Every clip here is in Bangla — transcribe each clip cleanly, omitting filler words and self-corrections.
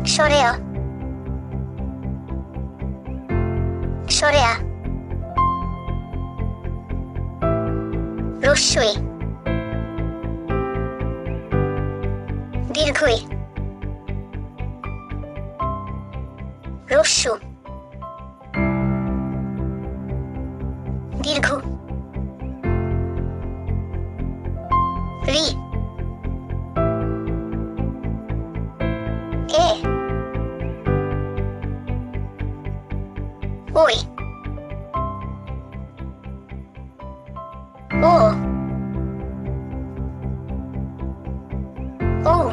সরে আ, সরে আ। রস্যই, দীর্ঘই, রস্যু, দীর্ঘ, রি, এ, ওই, ও, ও।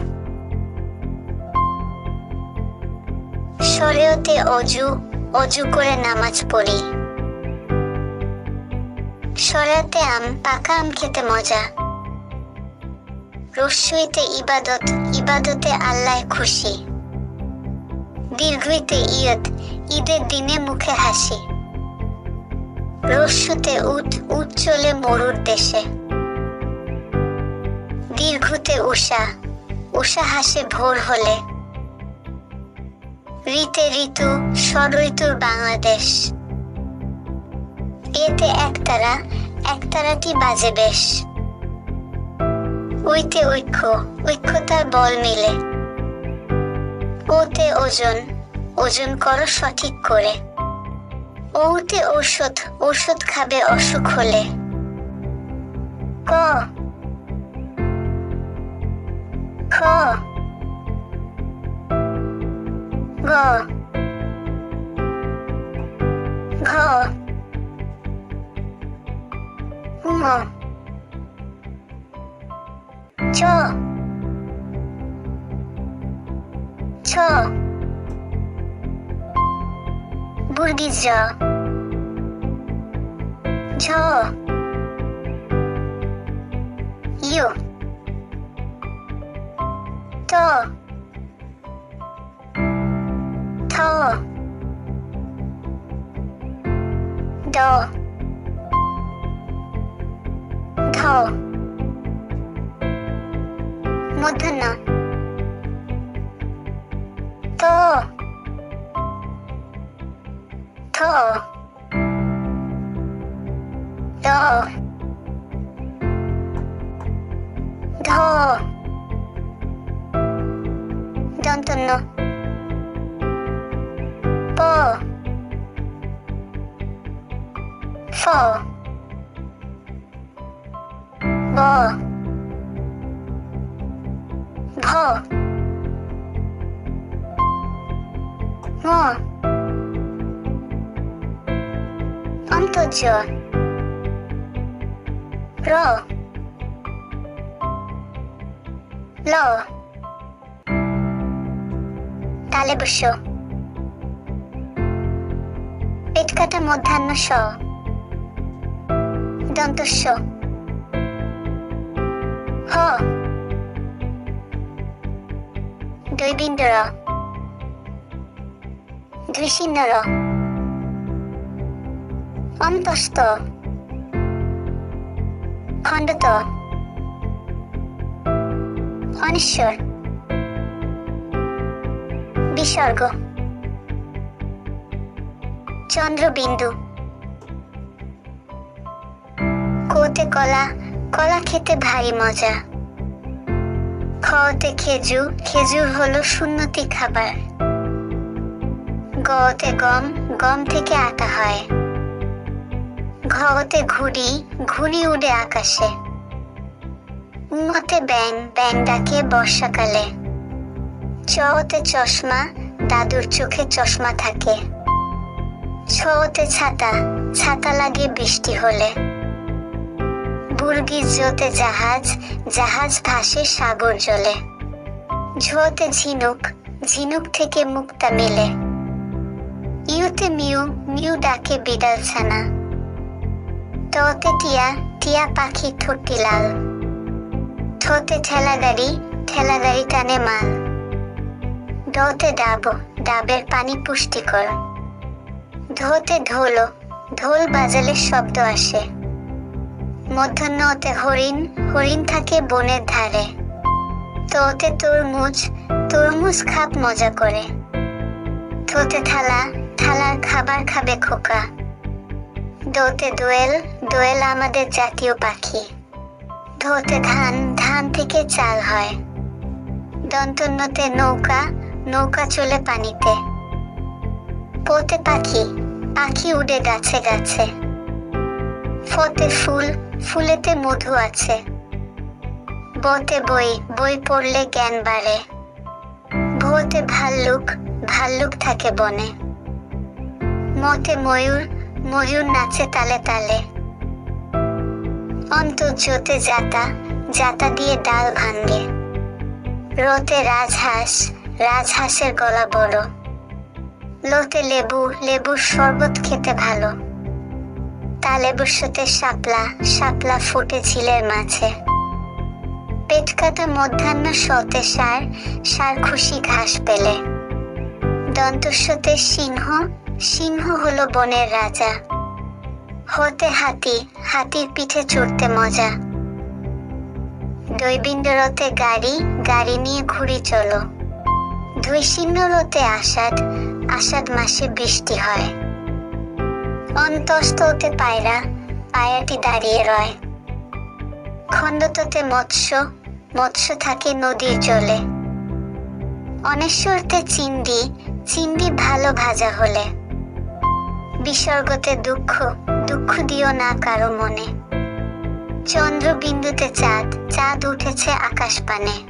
শরীয়তে অজু, অজু করে নামাজ পড়ি। শরীয়তে আম, পাকা আম খেতে মজা। রস্যইতে ইবাদত, ইবাদতে আল্লাহ খুশি। দীর্ঘইতে ঈদ, ঈদের দিনে মুখে হাসি। রস্যুতে উট, উট চলে মরুর দেশে। দীর্ঘতে উষা, উষা হাসে ভোর হলে। ঋতে ঋতু, ষড়ঋতুর বাংলাদেশ। এতে একতারা, একতারাটি বাজে বেশ। ওইতে ঐক্য, ঐক্যতার বল মিলে। ওতে ওজন, ওজন করো সঠিক করে। ওতে ঔষধ, ঔষধ খাবে অসুখ হলে। ক, খ, গ, ঘ, ঙ, চ, ছ, বর্গীজ জ, ঝ, ইয়, ত, থ, দ, ধ, মূর্ধন্য, ত, থ, দ, ধ, দন্তন্য, প, ফ, ব, ভ, ম, অন্তর্য, র, ল, তালে বস্য। পেট কাটা মধ্যাহ্ন স, দন্তস্য, হ, দৈবিন্দ র, দ্বিচিহ্ন র, অন্তস্থ, খণ্ডত, অনিশ্বর, বিসর্গ, চন্দ্রবিন্দু। কোতে কলা, কলা খেতে ভারী মজা। খতে খেজুর, খেজুর হলো সুন্নতি খাবার। গতে গম, গম থেকে আটা হয়। ঘতে ঘুড়ি, ঘুড়ি উড়ে আকাশে। উঙতে ব্যাং, ব্যাং ডাকে বর্ষাকালে। চতে চশমা, দাদুর চোখে চশমা থাকে। ছতে ছাতা, ছাতা লাগে বৃষ্টি হলে। বুর্গিজ জতে জাহাজ, জাহাজ ভাসে সাগর জলে। ঝতে ঝিনুক, ঝিনুক থেকে মুক্তা মেলে। ইউতে মিউ, মিউ ডাকে বিড়াল ছানা। ততে টিয়া, টিয়া পাখি ঠোঁটটি লাল। থতে ঠেলা গাড়ি, ঠেলা গাড়ি টানে মাল। ডতে ডাব, ডাবের পানি পুষ্টিকর। ধতে ঢোল, ঢোল বাজালে শব্দ আসে। মধ্যাহ্নতে হরিণ, হরিণ থাকে বনের ধারে। তোতে তরমুজ, তরমুজ খাপ মজা করে। থোতে থালা, থালার খাবার খাবে খোকা। দোতে দোয়েল, দোয়েল আমাদের জাতীয় পাখি। ধোতে ধান, ধান থেকে চাল হয়। দন্তন্যতে নৌকা, নৌকা চলে পানিতে। পোতে পাখি, পাখি উড়ে গাছে গাছে। ফতে ফুল, ফুলেতে মধু আছে। বতে বই, বই পড়লে জ্ঞান বাড়ে। ভোতে ভাল্লুক, ভাল্লুক থাকে বনে। মতে ময়ূর, ময়ূর নাচে তালে তালে। অন্তর্যতে জাতা, জাতা দিয়ে ডাল ভাঙ্গে। রোতে রাজহাঁস, রাজহাঁসের গলা বড়। লোতে লেবু, লেবুর শরবত খেতে ভালো। তালেবুর সাথে শাপলা, শাপলা ফুটে ঝিলের মাঝে। পেট কাটা মধ্যাহ্ন সতে ষাঁড়, ষাঁড় খুশি ঘাস পেলে। দন্তস্বতে সিংহ, সিংহ হলো বনের রাজা। হতে হাতি, হাতির পিঠে চড়তে মজা। দৈবিন্দরতে গাড়ি, গাড়ি নিয়ে ঘুরি চলো। ধৈশিন্যরতে আষাঢ়, আষাঢ় মাসে বৃষ্টি হয়। অন্তস্ততে পায়রা, পায়রাটি দাঁড়িয়ে রয়। খণ্ডততে মৎস্য, মৎস্য থাকে নদীর জলে। অনেশ্বরতে চিংড়ি, চিংড়ি ভালো ভাজা হলে। বিসর্গতে দুঃখ, দুঃখ দিও না কারো মনে। চন্দ্রবিন্দুতে চাঁদ, চাঁদ উঠেছে আকাশ পানে।